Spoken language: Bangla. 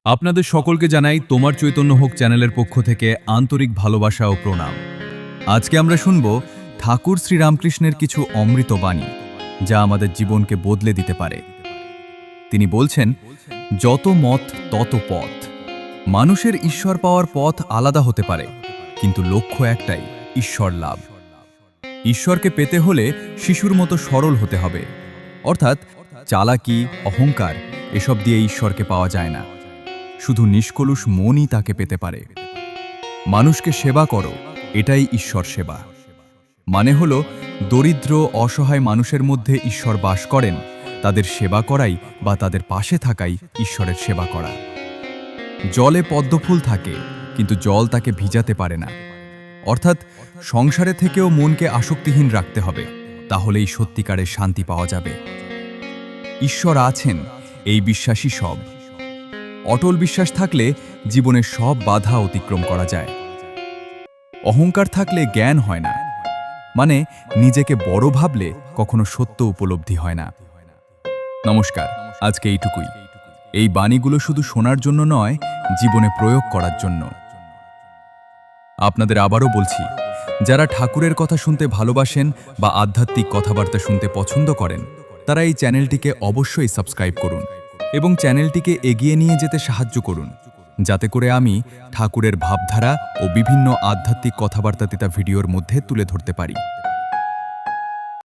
আপনাদের সকলকে জানাই তোমার চৈতন্য হোক চ্যানেলের পক্ষ থেকে আন্তরিক ভালোবাসা ও প্রণাম। আজকে আমরা শুনব ঠাকুর শ্রীরামকৃষ্ণের কিছু অমৃত বাণী, যা আমাদের জীবনকে বদলে দিতে পারে। তিনি বলছেন, যত মত তত পথ। মানুষের ঈশ্বর পাওয়ার পথ আলাদা হতে পারে, কিন্তু লক্ষ্য একটাই, ঈশ্বর লাভ। ঈশ্বরকে পেতে হলে শিশুর মতো সরল হতে হবে, অর্থাৎ চালাকি, অহংকার এসব দিয়ে ঈশ্বরকে পাওয়া যায় না। শুধু নিষ্কলুষ মনই তাকে পেতে পারে। মানুষকে সেবা করো, এটাই ঈশ্বর সেবা। মানে হলো, দরিদ্র অসহায় মানুষের মধ্যে ঈশ্বর বাস করেন, তাদের সেবা করাই বা তাদের পাশে থাকাই ঈশ্বরের সেবা করা। জলে পদ্মফুল থাকে, কিন্তু জল তাকে ভিজাতে পারে না। অর্থাৎ সংসারে থেকেও মনকে আসক্তিহীন রাখতে হবে, তাহলেই সত্যিকারের শান্তি পাওয়া যাবে। ঈশ্বর আছেন, এই বিশ্বাসই সব। অটল বিশ্বাস থাকলে জীবনের সব বাধা অতিক্রম করা যায়। অহংকার থাকলে জ্ঞান হয় না, মানে নিজেকে বড় ভাবলে কখনো সত্য উপলব্ধি হয় না। নমস্কার, আজকে এইটুকুই। এই বাণীগুলো শুধু শোনার জন্য নয়, জীবনে প্রয়োগ করার জন্য। আপনাদের আবারও বলছি, যারা ঠাকুরের কথা শুনতে ভালোবাসেন বা আধ্যাত্মিক কথাবার্তা শুনতে পছন্দ করেন, তারা এই চ্যানেলটিকে অবশ্যই সাবস্ক্রাইব করুন এবং চ্যানেলটিকে এগিয়ে নিয়ে যেতে সাহায্য করুন, যাতে করে আমি ঠাকুরের ভাবধারা ও বিভিন্ন আধ্যাত্মিক কথাবার্তা ভিডিওর মধ্যে তুলে ধরতে পারি।